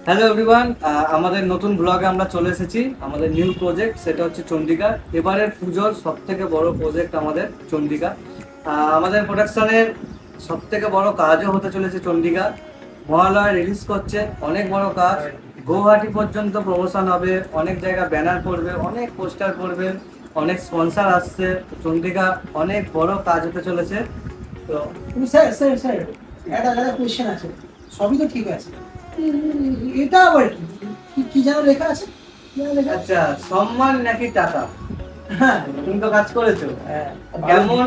Hello everyone, আমাদের নতুন ব্লগে আমরা চলে এসেছি। আমাদের নিউ প্রজেক্ট সেটা হচ্ছে চন্ডিকা। এবারের পুজোর সব থেকে বড় প্রজেক্ট আমাদের চন্ডিকা। আমাদের প্রোডাকশনের সব থেকে বড় কাজও হতে চলেছে চন্ডিকা। মহালয়া রিলিজ করছে, অনেক বড় কাজ। গৌহাটি পর্যন্ত প্রমোশন হবে, অনেক জায়গা ব্যানার পড়বে, অনেক পোস্টার পড়বে, অনেক স্পন্সার আসছে। চন্ডিকা অনেক বড় কাজ হতে চলেছে। তো স্যার স্যার স্যার একটা কোয়েশ্চেন আছে। সবই তো ঠিক আছে, এটা আবার কি যেন লেখা আছে? কি যেন লেখা আছে? আচ্ছা, সম্মান নাকি টাকা? হ্যাঁ তুমি তো কাজ করেছো। হ্যাঁ, কেমন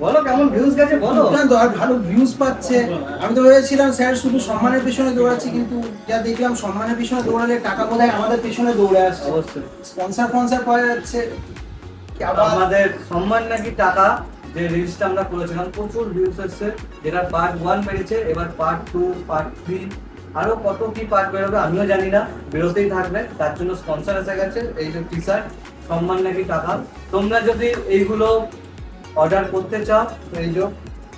বলো, কেমন ভিউজ গেছে বলো। দুর্দান্ত, আর ভালো ভিউজ পাচ্ছে। আমি তো ভেবেছিলাম স্যার শুধু সম্মানের পেছনে দৌড়াচ্ছে, কিন্তু যা দেখলাম সম্মানের পেছনে দৌড়ালে টাকা বোধহয় আমাদের পেছনে দৌড়ে আসছে। অবশ্যই স্পন্সর ফন্সর পাওয়া যাচ্ছে। কি আবার আমাদের সম্মান নাকি টাকা যে রিলসটা আমরা করেছিলাম প্রচুর ভিউজ এসেছে, যেটা পার্ট 1 বেরিয়েছে, এবার পার্ট 2, পার্ট 3, আরো কত কি পার্ট বেরোবে আমিও জানি না, বেরোতেই থাকবে। তার জন্য স্পন্সর এসে গেছে, এই যে টি শার্ট সম্মান নাকি টাকা। তোমরা যদি এইগুলো অর্ডার করতে চাও, এই যে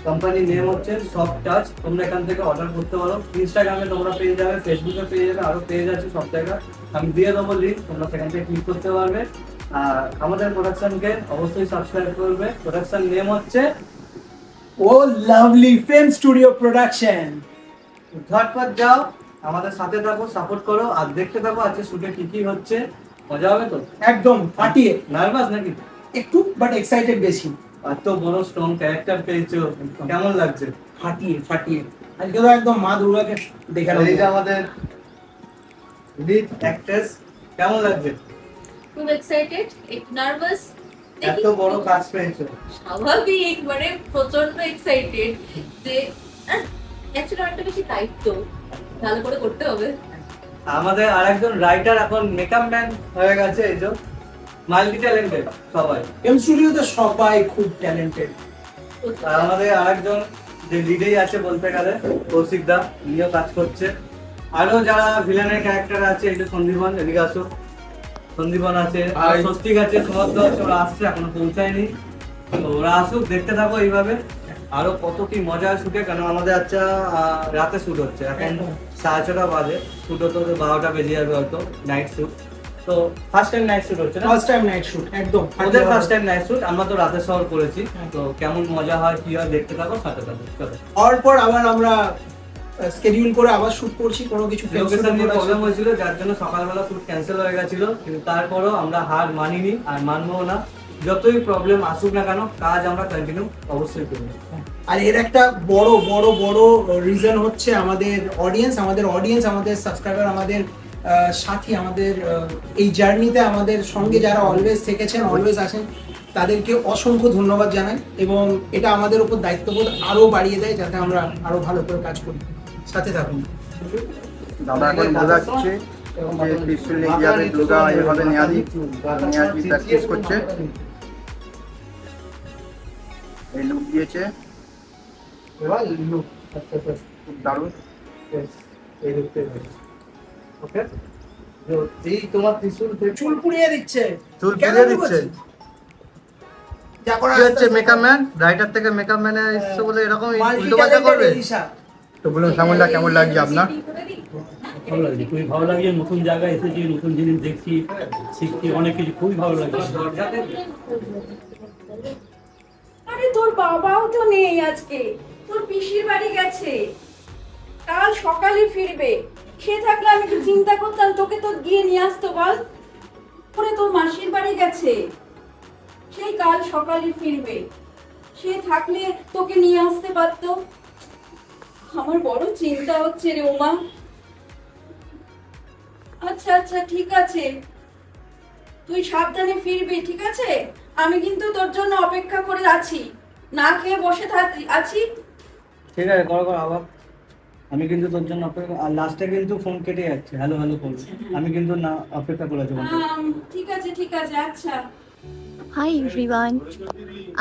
কোম্পানির নেম হচ্ছে সফট টাচ, তোমরা এখান থেকে অর্ডার করতে পারো। ইনস্টাগ্রামে তোমরা পেয়ে যাবে, ফেসবুকে পেয়ে যাবে, আরো পেজ আছে সব জায়গায়। আমি দিয়ে দেবো লিঙ্ক, তোমরা সেখান থেকে ক্লিক করতে পারবে। আর আমাদের প্রোডাকশনকে অবশ্যই সাবস্ক্রাইব করবে। প্রোডাকশন নেম হচ্ছে ও লাভলি ফেম স্টুডিও প্রোডাকশন। ঝটপট যাও, আমাদের সাথে থাকো, সাপোর্ট করো, আর দেখতে থাকো আজকে শুটে কি কি হচ্ছে। মজা হবে তো? একদম ফাটিয়ে। নার্ভাস নাকি? একটু বাট এক্সাইটেড বেশি। এত বড় স্ট্রং ক্যারেক্টার পেয়েছো, কেমন লাগছে? ফাটিয়ে ফাটিয়ে আজকে তো একদম মা দুর্গাকে দেখে এই যে আমাদের লিড অ্যাক্ট্রেস, কেমন লাগছে? খুব এক্সাইটেড, একটু নার্ভাস। এত বড় কাজ পেয়েছো। স্বাভাবিক, মানে প্রচন্ড এক্সাইটেড যে অ্যাকচুয়ালি অনেকটা বেশি দায়িত্ব, ভালো করে করতে হবে। আমাদের আরেকজন রাইটার এখন মেকআপ ম্যান হয়ে গেছে, এই যে মাল্টি ট্যালেন্টেড সবাই। এম স্টুডিওতে সবাই খুব ট্যালেন্টেড। আর আমাদের আরেকজন যে লিডেই আছে বলতে গেলে, কৌশিক দা, উনিও কাজ করছে। আরো যারা ভিলেনের ক্যারেক্টার আছে, এই যে সন্দীপন, এদিকে আসো। সন্দীপন আছে, আর স্বস্তিক আছে, সমর্থ আছে, ওরা আসছে, এখনো পৌঁছায়নি। তো ওরা আসুক, দেখতে থাকো এইভাবে। আরো কত কি মজার শুটে, কেন আমাদের আচ্ছা রাতে শুট হচ্ছে, এখন 6:30 বাজে। শুট হতে হতে 12টা বেজে যাবে হয়তো, নাইট শুট। তো ফার্স্ট টাইম নাইট শুট হচ্ছে না, ফার্স্ট টাইম নাইট শুট, একদম ওদের ফার্স্ট টাইম নাইট শুট। আমরা তো রাতের শহর করেছি, তো কেমন মজা হয় কি হয় দেখতে থাকো, সাথে থাকো। চলো। হওয়ার পর আবার আমরা স্কেডিউল করে আবার শুট করছি কোনো কিছু লোকেশন নিয়ে প্রবলেম হয়েছিল, যার জন্য সকালবেলা শুট ক্যান্সেল হয়ে গেছিল, কিন্তু তারপরেও আমরা হার মানিনি আর মানবো না। যতই প্রবলেম আসুক না কেন, কাজ আমরা কন্টিনিউ অবশ্যই করব। আর এর একটা বড় বড় বড় রিজন হচ্ছে আমাদের অডিয়েন্স, আমাদের সাবস্ক্রাইবার, আমাদের সাথী, আমাদের এই জার্নিতে আমাদের সঙ্গে যারা অলওয়েজ থেকেছেন, অলওয়েজ আছেন, তাদেরকে অসংখ্য ধন্যবাদ জানাই। এবং এটা আমাদের উপর দায়িত্ববোধ আরো বাড়িয়ে দেয়, যাতে আমরা আরো ভালো করে কাজ করি। সাথে থাকুন। দাদা এখন বোঝাচ্ছে যে পিস্তুল নিয়ে যাবে দুর্গা এভাবে নেয়াদি প্র্যাকটিস করছে। এই লুক দিয়েছে, খুব দারুণ। ওকে, এই তোমার ত্রিশূল চুল পুড়িয়ে দিচ্ছে, চুল কেন পুড়িয়ে দিচ্ছে। করছিস? যা করার কি হচ্ছে, আস্তে মেকআপ ম্যান রাইটার থেকে মেকআপ ম্যানে এসছে বলে এরকম মাল্টি উল্টো পাল্টা করবে? ট্যালেন্টেড এলিশা। তো বলুন শ্যামলদা, কেমন লাগছে আপনার? ভালো লাগছে, খুবই ভালো লাগছে। নতুন জায়গায় এসেছি, নতুন জিনিস দেখছি, শিখছি অনেক কিছু, খুবই ভালো লাগছে। আরে তোর বাবাও তো নেই আজকে, তোর পিসির বাড়ি গেছে, কাল সকালে ফিরবে। সে থাকলে আমি কি চিন্তা করতাম তোকে তো গিয়ে নিয়ে আসতো? বল, পরে তোর মাসির বাড়ি গেছে, সেই কাল সকালে ফিরবে। সে থাকলে তোকে নিয়ে আসতে পারতো। আমার বড় চিন্তা হচ্ছে রে উমা। আচ্ছা আচ্ছা ঠিক আছে, তুই সাবধানে ফিরবি, ঠিক আছে? আমি কিন্তু তোর জন্য অপেক্ষা করে আছি, না খেয়ে বসে আছি। ঠিক আছে, করো করো আবার। আমি কিন্তু তোর জন্য অপেক্ষা, আর লাস্টে কিন্তু ফোন কেটে যাচ্ছে, হ্যালো হ্যালো করছি। আমি কিন্তু না অপেক্ষা করেছি। ঠিক আছে ঠিক আছে, আচ্ছা। হাই এভরিওয়ান,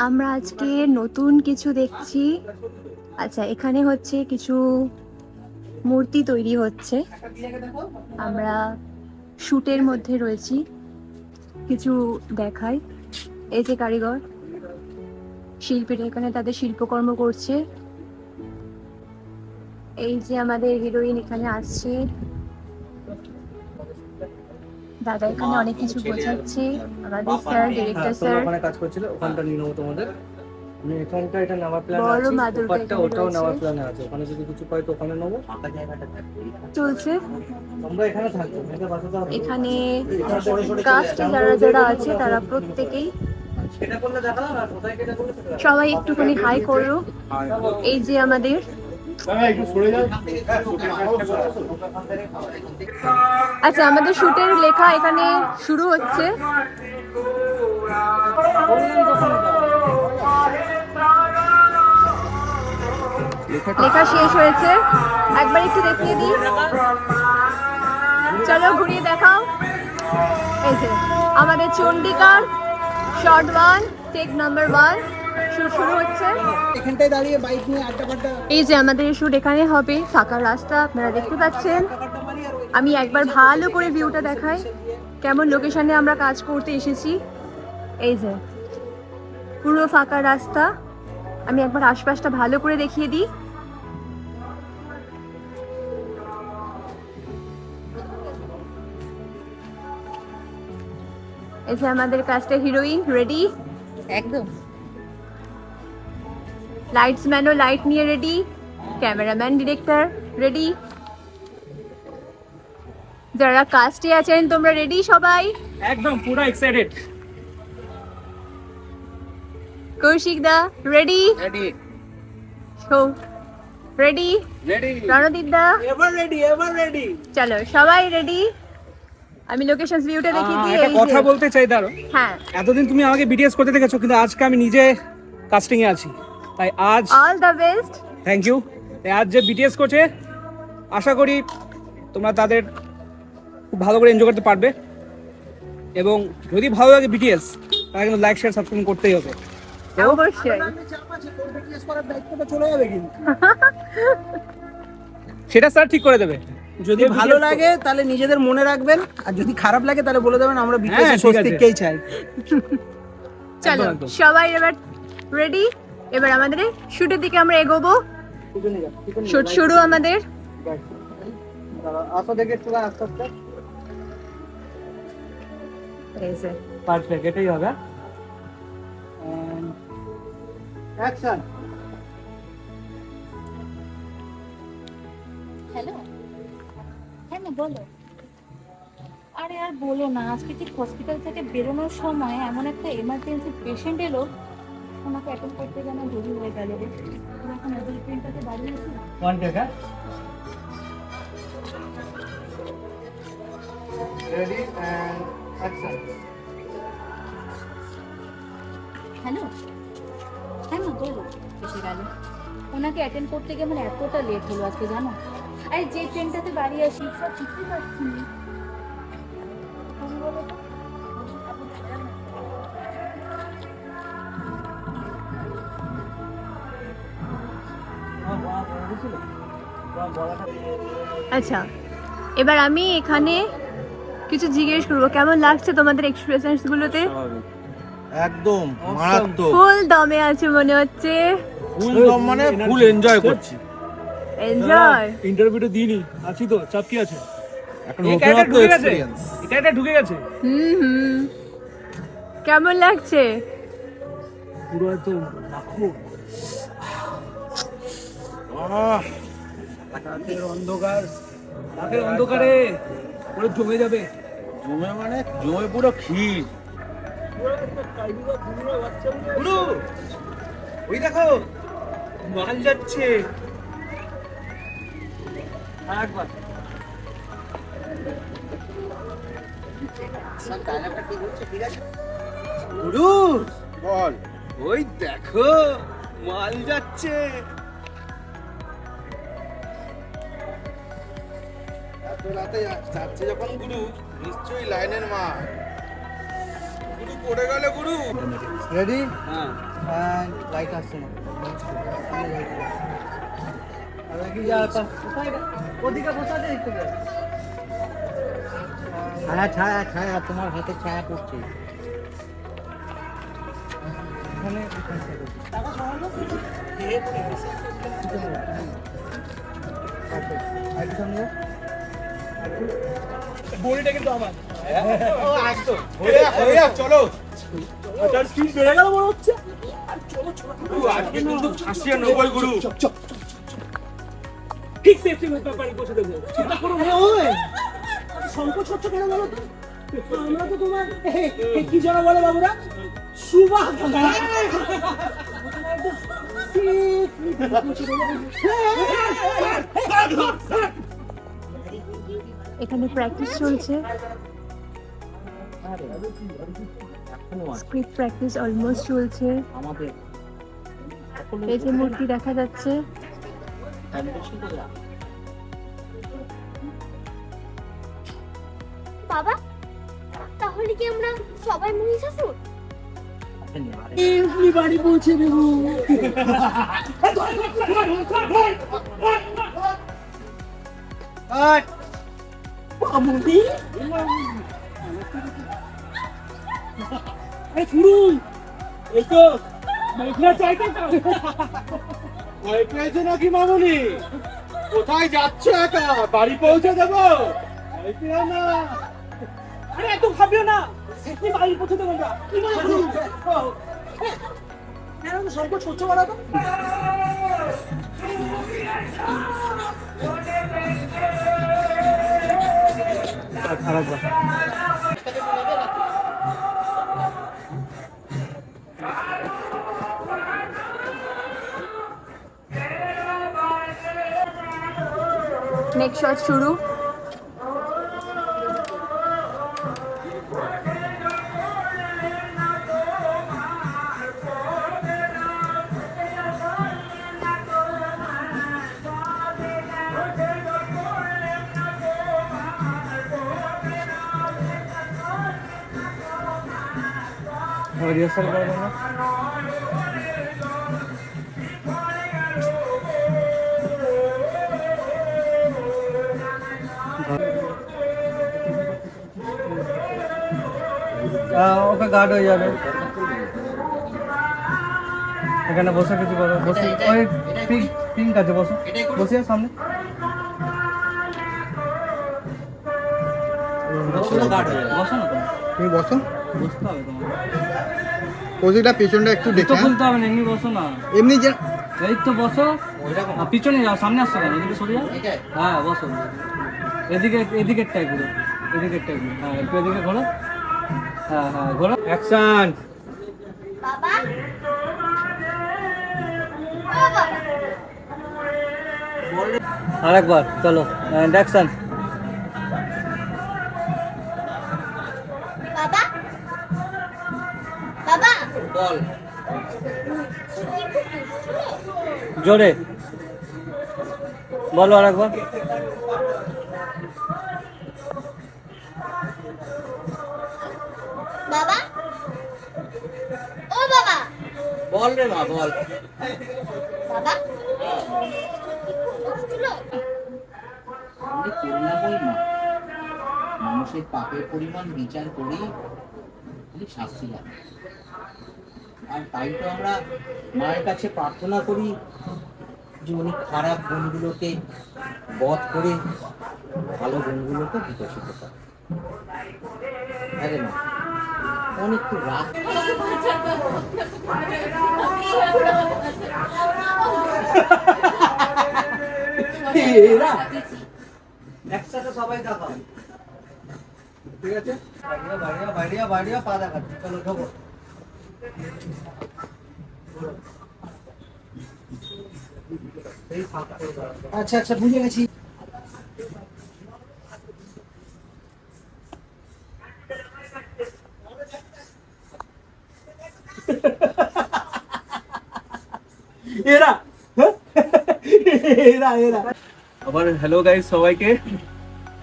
আমরা আজকে নতুন কিছু দেখছি। আচ্ছা, এখানে হচ্ছে কিছু মূর্তি তৈরি হচ্ছে। আমরা শুটের মধ্যে রয়েছি, কিছু দেখাই। এই যে কারিগর শিল্পীরা এখানে তাদের শিল্পকর্ম করছে। এই যে আমাদের হিরোইন এখানে আসছে, দাদা এখানে অনেক কিছু বোঝাচ্ছে আমাদের স্যার ডিরেক্টর হ্যাঁ, তোমরা স্যার। ওখানে কাজ করছিলে, ওখানটা নিয়ে নেবো তোমাদের। আমি এখানটা এটা নেওয়ার প্ল্যান বড় আছে, মা দুর্গা ওপারটা এখানে ওটাও রয়েছে। নেওয়ার প্ল্যান আছে। ওখানে যদি কিছু পাই তো ওখানে নেবো। চলছে তোমরা এখানে থাকছো, এখানে বাসাতে হবে। এখানে এখানে সরে সরে চলে কাস্টে যাও। যারা যারা আছে তারা প্রত্যেকেই সেটা করলে দেখালাম, আর কোথায় কেটে করলে সেটা দেখালাম। সবাই একটুখানি হাই করো। এই যে আমাদের আচ্ছা আমাদের শুটের লেখা এখানে শুরু হচ্ছে। লেখা শেষ হয়েছে, একবার একটু দেখিয়ে দিই। চলো ঘুরিয়ে দেখাও। এই যে আমাদের চন্ডিকার শর্ট 1 টেক নাম্বার 1 শুট শুরু হচ্ছে। এখানটায় দাঁড়িয়ে বাইক নিয়ে আড্ডা ফাড্ডা এই যে আমাদের শুট এখানে হবে, ফাঁকা রাস্তা আপনারা দেখতে পাচ্ছেন। আমি একবার ভালো করে ভিউটা দেখাই, কেমন লোকেশনে আমরা কাজ করতে এসেছি। এই যে পুরো ফাঁকা রাস্তা, আমি একবার আশপাশটা ভালো করে দেখিয়ে দিই। এই যে আমাদের কাজটা হিরোইন রেডি একদম। লাইটসম্যানও লাইট নিয়ে রেডি, ক্যামেরাম্যান ডিরেক্টর রেডি, যারা কাস্টে আছেন তোমরা রেডি সবাই? একদম পুরো excited. Kaushik da ready? Ready ready? Randeep da ever ready. চলো সবাই রেডি। আমি লোকেশন ভিউটা দেখিয়ে দিই। একটা এই কথা যে বলতে চাই দাঁড়ো, হ্যাঁ, এতদিন তুমি আমাকে বিটিএস করতে দেখেছো, কিন্তু আজকে আমি নিজে কাস্টিং এ আছি, তাই আজ all the best. Thank you. আজ যে বিটিএস করছে আশা করি তোমরা তাদের খুব ভালো করে এনজয় করতে পারবে, এবং যদি ভালো লাগে বিটিএস তাহলে কিন্তু লাইক শেয়ার সাবস্ক্রাইব করতেই হবে। অবশ্যই। দায়িত্বটা চলে যাবে কিন্তু সেটা স্যার ঠিক করে দেবে। যদি ভালো লাগে তাহলে নিজেদের মনে রাখবেন, আর যদি খারাপ লাগে তাহলে বলে দেবেন আমরা বিটিএস হ্যাঁ, ঠিক আছে। স্বস্তিককেই চাই। চলো একদম। সবাই এবার রেডি। এবার আমাদের শুটের দিকে আমরা এগোবো। শুট শুরু আমাদের। আসো দেখে চলে আস্তে আস্তে। এই যে পারফেক্ট, এটাই হবে। অ্যাকশন। হ্যালো, হ্যাঁ মা বলো। আরে আর বলো না, আজকে ঠিক হসপিটাল থেকে বেরোনোর সময় এমন একটা এমার্জেন্সি পেশেন্ট এলো, ওনাকে অ্যাটেন্ড করতে যেন দেরি হয়ে গেল রে। ওরা এখন ওদের ট্রেনটাতে দাঁড়িয়ে আছে। ওয়ান টেক, হ্যাঁ? Ready and action. হ্যালো, হ্যাঁ মা বলো। এসে গেল। ওনাকে অ্যাটেন্ড করতে গিয়ে আমার এতটা লেট হলো আজকে জানো। আরে যে ট্রেনটাতে বাড়ি আসি সব বুঝতে পারছি না। তুমি বলো তো। আচ্ছা এবার আমি এখানে কিছু জিজ্ঞেস করবো, কেমন লাগছে তোমাদের এক্সপ্রেশনস গুলোতে? একদম মারাত্মক, ফুল দমে আছে মনে হচ্ছে। ফুল দম মানে ফুল এনজয় করছি। এনজয়। ইন্টারভিউটা দিইনি, আছি তো, চাপ কি আছে? এখন এই নতুন ক্যারেক্টার ঢুকে গেছে, এক্সপেরিয়েন্স। এই ক্যারেক্টার ঢুকে গেছে হুম, কেমন লাগছে? পুরো একদম লাখো। রাতের অন্ধকার, রাতের অন্ধকারে পুরো জমে যাবে। জমে মানে জমে পুরো ক্ষীর। গুরু, ওই দেখো মাল যাচ্ছে। একবার গুরু, বল। ওই দেখো মাল যাচ্ছে। এত রাতে যাচ্ছে যখন গুরু, নিশ্চয়ই লাইনের মা। গুরু পড়ে গেল গুরু। রেডি হ্যাঁ, এন্ড লাইট আসছে না। আরে কি যা তা কোথায় রে? ওদিকে বসাতে একটু দে। ছায়া ছায়া ছায়া, তোমার হাতে ছায়া পড়ছে। এখানে টাকা সমানো পারফেক্ট। আইডি সামনে বড়িটা কিন্তু আমার। চলো তার স্পিড বেড়ে গেল মনে হচ্ছে। আজকে কিন্তু 90 গুরু ঠিক সেফটি ব্যাপারে বসে দেবো। চিন্তা করো না। সংকোচ হচ্ছে কেন বলো তো? আমরা তো তোমার কি যেন বলে বাবুরা সুবাহ এখানে প্র্যাকটিস চলছে, স্ক্রিপ্ট প্র্যাকটিস অলমোস্ট চলছে। এই যে মূর্তি দেখা যাচ্ছে, বাবা তাহলে কি আমরা সবাই মহিষাসুর? বাড়ি পৌঁছে দেবো। ফুরুন এই তো মেঘনা চাইতে ভয় পেয়েছে নাকি মামুনি? কোথায় যাচ্ছ একা? বাড়ি পৌঁছে দেবো? ভয় পেও না। আরে এত ভাবিও না, সেফটি বাড়ি পৌঁছে দেবো আমরা। কি মনে করো? এরকম সংকোচ হচ্ছে বলো তো? নেক্সট শট শুরু। রিহার্সাল করবো না? ওকে গার্ড হয়ে যাবে। এখানে বসে কিছু করো, বসে ওই পিঙ্ক আছে, বসো বসে সামনে। বসো না তুমি বসো, বসতে হবে তোমার, কৌশিকটা পেছনটা একটু তো দেখে। বলতে হবে না, এমনি বসো না। এমনি যে এই তো বসো, পিছনে যাও, সামনে আসছো কেন? এদিকে সরে যাও। হ্যাঁ বসো, এদিকে এদিকেরটা ঘুরো, এদিকেরটা ঘুরো। হ্যাঁ একটু এদিকে ঘোরো। হ্যাঁ হ্যাঁ ঘোরো। অ্যাকশন। বাবা ও বাবা আরেকবার চলো, অ্যাকশন। বাবা বাবা বল জোরে বলো আরেকবার। বাবা ও বাবা বল রে মা, বল। বাবা আমরা করুণাময় মা, মানুষের পাপের পরিমাণ বিচার করেই উনি শাস্তি দেন। আর তাই তো আমরা মায়ের কাছে প্রার্থনা করি যে উনি খারাপ গুণগুলোকে বধ করে ভালো গুণগুলোকে বিকশিত করে। আরে মা অনেক তো রাত। একসাথে সবাই দেখাও, ঠিক আছে? বাড়িয়া বাড়িয়া বাড়িয়া বাড়িয়া পা দেখাচ্ছি, চলো ঢোকো। আচ্ছা আচ্ছা বুঝে গেছি। এরা এরা এরা আবার হ্যালো গাইস সবাইকে।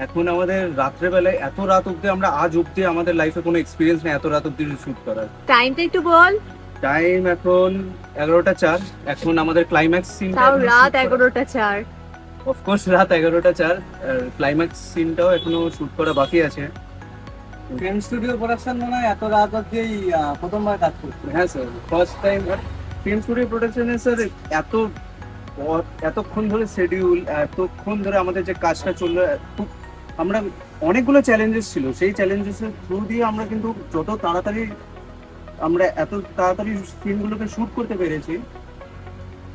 এখন আমাদের রাত্রেবেলায় এত রাত অবধি, আমরা আজ অবধি আমাদের লাইফে কোনো এক্সপিরিয়েন্স নেই এত রাত অবধি শুট করার। টাইমটা একটু বল। টাইম এখন 11টা 4। এখন আমাদের ক্লাইম্যাক্স সিন, তাও রাত 11টা 4। অফকোর্স রাত 11টা 4। ক্লাইম্যাক্স সিনটাও এখনো শুট করা বাকি আছে। ফিল্ম স্টুডিও প্রোডাকশন মনে হয় এত রাত অবধি প্রথমবার কাজ করছে। হ্যাঁ sir, first time film studio প্রোডাকশনে স্যার এতক্ষণ ধরে শিডিউল, এতক্ষণ ধরে আমাদের যে কাজটা চললো, খুব আমরা অনেকগুলো চ্যালেঞ্জেস ছিল, সেই চ্যালেঞ্জেসের থ্রু দিয়ে আমরা কিন্তু যত তাড়াতাড়ি আমরা এত তাড়াতাড়ি সিনগুলোকে শুট করতে পেরেছি।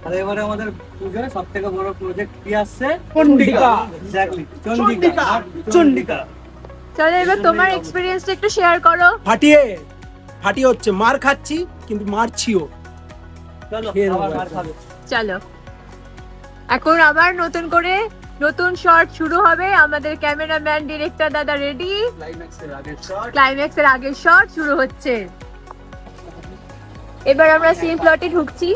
আর এবারে আমাদের পুজোয় সব থেকে বড় প্রজেক্ট কি আসছে? চন্ডিকা। এক্স্যাক্টলি, চন্ডিকা। চন্ডিকা। চলো এবার তোমার এক্সপিরিয়েন্সটা একটু শেয়ার করো। ফাটিয়ে হচ্ছে, মার খাচ্ছি কিন্তু মারছিও। চলো আবার মার খাবে। চলো এখন আবার নতুন করে নতুন শট শুরু হবে। আমাদের ক্যামেরাম্যান ডিরেক্টর দাদা রেডি। ক্লাইম্যাক্সের আগের শট শুরু হচ্ছে। এবার আমরা সিন প্লটে ঢুকছি।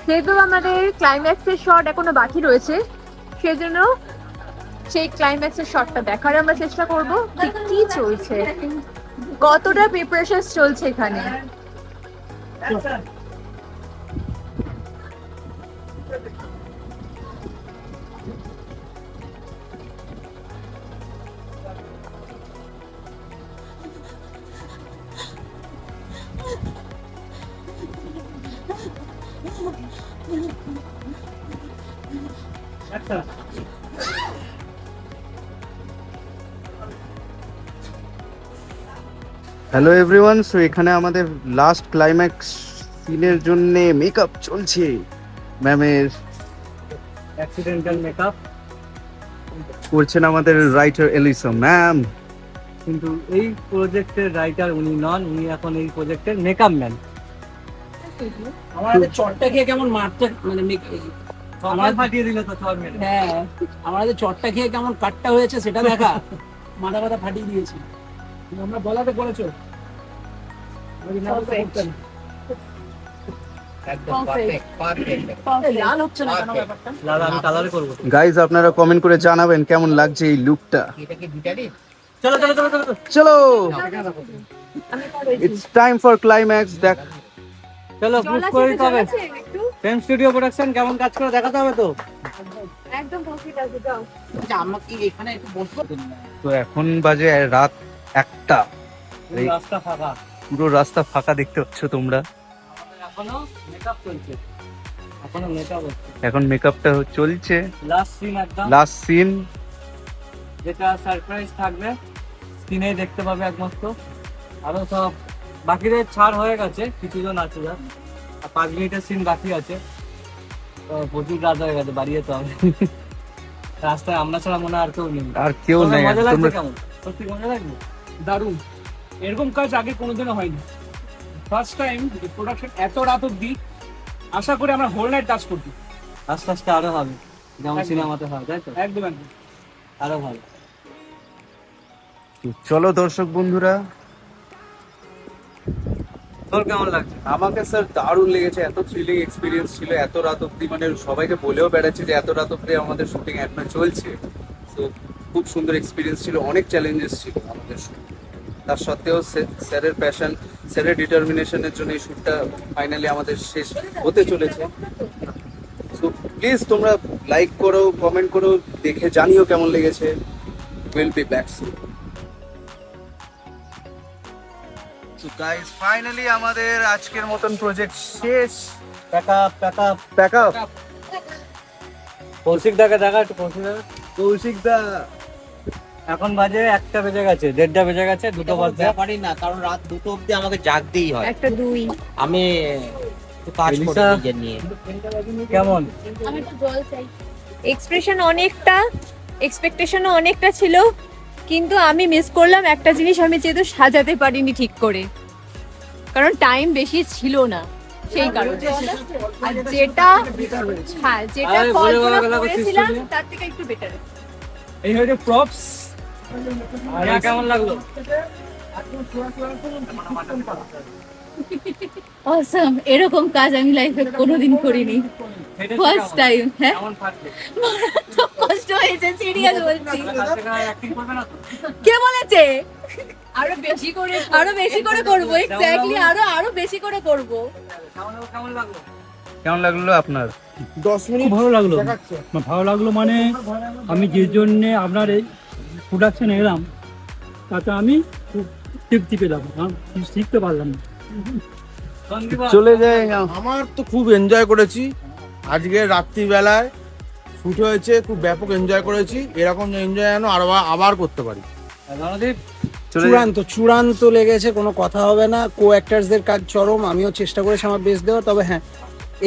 যেহেতু আমাদের ক্লাইম্যাক্সের শট এখনো বাকি রয়েছে, সেজন্য সেই ক্লাইম্যাক্সের শটটা দেখার আমরা চেষ্টা করব ঠিক কি চলছে, কতটা প্রিপারেশন চলছে এখানে। হ্যালো এভরিওয়ান, সো এখানে আমাদের লাস্ট ক্লাইম্যাক্স সিনের জন্য মেকআপ চলছে। ম্যামের অ্যাক্সিডেন্টাল মেকআপ করছেন আমাদের রাইটার এলিসা ম্যাম। কিন্তু এই প্রজেক্টের রাইটার উনি নন, উনি এখন এই প্রজেক্টের মেকআপ ম্যান। আমাদের চটটা খেয়ে কেমন মারতে মানে আমার ফাটিয়ে দিল তো সব মেরে। হ্যাঁ, আমাদের চটটা খেয়ে কেমন কাটটা হয়েছে সেটা দেখা। মাথা মাথা ফাটিয়ে দিয়েছি। আমরা বলাতে করেছো লাল হচ্ছে না কেন ব্যাপারটা? দাদা আমি কালারে করব। গাইজ আপনারা কমেন্ট করে জানাবেন কেমন লাগছে এই লুকটা। চলো চলো চলো চলো চলো, ইটস টাইম ফর ক্লাইম্যাক্স। দেখ চলো গ্রুপ করে দিতে হবে। ফেম স্টুডিও প্রোডাকশন কেমন কাজ করে দেখাতে হবে তো। একদম কমপ্লিট আছে, যাও। আমাকে এখানে একটু বসবো। তো এখন বাজে রাত 1টা, পুরো রাস্তা ফাঁকা। পুরো রাস্তা ফাঁকা দেখতে পাচ্ছ তোমরা। আমাদের এখনো মেকআপ চলছে, এখনো মেকআপ হচ্ছে। এখন মেকআপটা চলছে, লাস্ট সিন একদম, লাস্ট সিন যেটা সারপ্রাইজ থাকবে স্ক্রিনে দেখতে পাবে একমাত্র। আরো সব বাকিদের ছাড় হয়ে গেছে, কিছুজন আছে যা, আর 5 মিনিটের সিন বাকি আছে। তো প্রচুর রাত হয়ে গেছে, বাড়ি যেতে হবে। রাস্তায় আমরা ছাড়া মনে হয় আর কেউ নেই। আর কেউ তোমার নেই। মজা লাগছে তোমরা কেমন? সত্যি মজা লাগবে। দারুণ, এরকম কাজ আগে কোনোদিনও হয়নি। ফার্স্ট টাইম প্রোডাকশন এত রাত অব্দি। আশা করি আমরা হোল নাইট কাজ করছি। আস্তে আস্তে আরো হবে, যেমন একদম। সিনেমাতে হয়, তাই তো? একদম একদম। আরো ভালো। চলো দর্শক বন্ধুরা, তোর কেমন লাগছে? আমাকে স্যার দারুণ লেগেছে। এত থ্রিলিং এক্সপিরিয়েন্স ছিল এত রাত অব্দি, মানে সবাইকে বলেও বেড়াচ্ছি যে এত রাত অব্দি আমাদের শুটিং এখনো চলছে। তো খুব সুন্দর এক্সপিরিয়েন্স ছিল, অনেক চ্যালেঞ্জেস ছিল আমাদের শুট। তার সত্ত্বেও স্যারের প্যাশন, স্যারের ডিটারমিনেশনের জন্য এই শ্যুটটা ফাইনালি আমাদের শেষ হতে চলেছে। সো প্লিজ তোমরা লাইক করো, কমেন্ট করো, দেখে জানিও কেমন লেগেছে। Will be back soon. তো গাইস ফাইনালি আমাদের আজকের মতন প্রজেক্ট শেষ। Pack up. কৌশিক দাকে দেখা, একটু কৌশিক দা। কৌশিক দা, এখন বাজে 1টা বেজে গেছে, 1:30 বেজে গেছে, 2টো বাজে। পারি না, কারণ রাত 2টো অবধি আমাকে জাগতেই হয়। একটা দুই। আমি একটু কাজ করি এলিসা, নিজের নিয়ে। কেমন? আমি একটু জল চাই। এক্সপ্রেশন অনেকটা, এক্সপেকটেশনও অনেকটা ছিল, কিন্তু আমি মিস করলাম একটা জিনিস, আমি যেহেতু সাজাতে পারিনি ঠিক করে, কারণ টাইম বেশি ছিল না সেই কারণে। আর যেটা হ্যাঁ যেটা আরে বলে কল্পনা বলা গেল করেছিলাম system এ। তার থেকে একটু বেটার। এই হচ্ছে প্রপস। আর কেমন লাগলো? অসম, এরকম কাজ আমি লাইফে কোনোদিন করিনি, ফার্স্ট টাইম। হ্যাঁ, কেমন ফাটবে? মারাত্মক কষ্ট হয়েছে, সিরিয়াস বলছি। অ্যাক্টিং করবে না তো? কে বলেছে? আরো বেশি করে আরো বেশি করে করব, এক্স্যাক্টলি আরো বেশি করে করব। কেমন লাগলো? কেমন লাগলো আপনার? 10 মিনিট খুব ভালো লাগলো। দেখাচ্ছে। ভালো লাগলো মানে আমি যে জন্যে আপনার এই প্রোডাকশনে এলাম, তাতে আমি খুব তৃপ্তি পেলাম, কিছু শিখতে পারলাম না। সন্দীপা, চলে যাই। আমার তো খুব এনজয় করেছি আজকে রাত্রিবেলায়। শুট হয়েছে, খুব ব্যাপক এনজয় করেছি। এরকম এনজয় যেন আবার করতে পারি। চূড়ান্ত লেগেছে, কোনো কথা হবে না। কো অ্যাক্টার্সদের কাজ চরম, আমিও চেষ্টা করেছি আমার বেস্ট দেওয়া। তবে হ্যাঁ,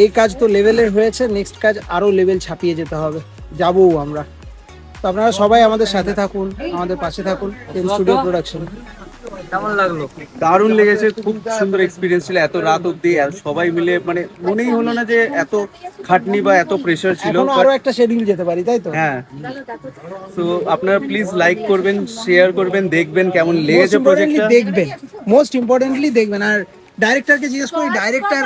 এই কাজ তো লেভেলের হয়েছে, নেক্সট কাজ আরো লেভেল ছাপিয়ে যেতে হবে, যাবও আমরা। তো আপনারা সবাই আমাদের সাথে থাকুন, আমাদের পাশে থাকুন। Film studio production. কেমন লাগলো? দারুণ লেগেছে, খুব সুন্দর এক্সপিরিয়েন্স ছিল। এত রাত অব্দি সবাই মিলে মানে মনেই হলো না যে এত খাটনি বা এত প্রেশার ছিল। এখনো আরো একটা শিডিউল যেতে পারি, তাই তো? হ্যাঁ, তো আপনারা প্লিজ লাইক করবেন, শেয়ার করবেন, দেখবেন কেমন লেগেছে প্রজেক্টটা। দেখবেন, মোস্ট ইম্পর্টেন্টলি দেখবেন। আর ডাইরেক্টরকে জিজ্ঞেস করি, ডাইরেক্টর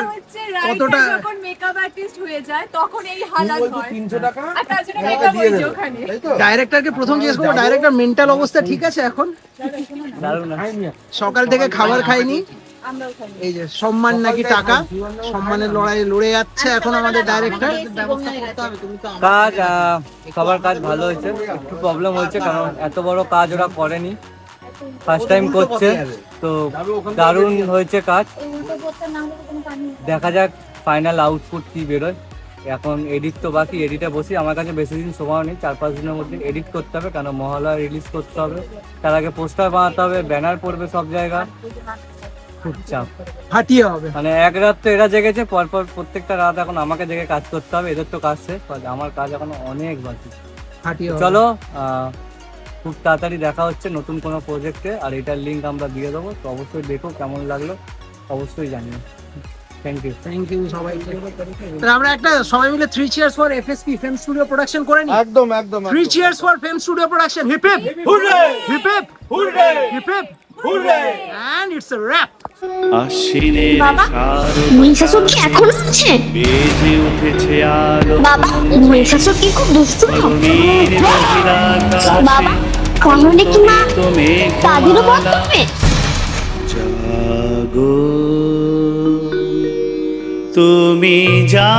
কতটা যখন মেকআপ আর্টিস্ট হয়ে যায় তখন এই হালাত হয়। 300 টাকা আর তার জন্য মেকআপ হয়েছে ওখানে। ডাইরেক্টরকে প্রথম জিজ্ঞেস করবো, ডাইরেক্টর মেন্টাল অবস্থা ঠিক আছে এখন? সকাল থেকে খাবার খাইনি, এই যে সম্মান নাকি টাকা, সম্মানের লড়াই লড়ে যাচ্ছে এখন আমাদের ডাইরেক্টর। কাজ সবার কাজ ভালো হয়েছে, একটু প্রবলেম হয়েছে কারণ এত বড় কাজ ওরা করেনি, ফার্স্ট টাইম করছে। তো দারুণ হয়েছে কাজ, দেখা যাক ফাইনাল আউটপুট কি বেরোয়। এখন এডিট তো বাকি, এডিটে বসি। আমার কাছে বেশি দিন সময় নেই, 4-5 দিনের মধ্যে এডিট করতে হবে, কারণ মহালয়া রিলিজ করতে হবে, তার আগে পোস্টার বানাতে হবে, ব্যানার পড়বে সব জায়গা, খুব চাপ, হাঁটিয়ে হবে। মানে এক রাত তো এরা জেগেছে, পরপর প্রত্যেকটা রাত এখন আমাকে জেগে কাজ করতে হবে। এদের তো কাজ শেষ, আমার কাজ এখন অনেক বাকি। হাঁটিয়ে হবে। চলো খুব তাড়াতাড়ি দেখা হচ্ছে নতুন কোনো প্রজেক্টে, আর এটার লিঙ্ক আমরা দিয়ে দেবো। তো অবশ্যই দেখো কেমন লাগলো, অবশ্যই জানিও। থ্যাংক ইউ সবাইকে। আমরা একটা সবাই মিলে 3 cheers for FSP film studio production করে নি। একদম 3 cheers for film studio production. Hip hip hurray, hip hip hurray, hip hip hurray. And it's a wrap. বাবা, মহিষাসুর কি এখনো আছে? বাবা, মহিষাসুর কি খুব দুষ্টু? বাবা, তাহলে কি মা তাদেরও বধ করবে? তুমি যা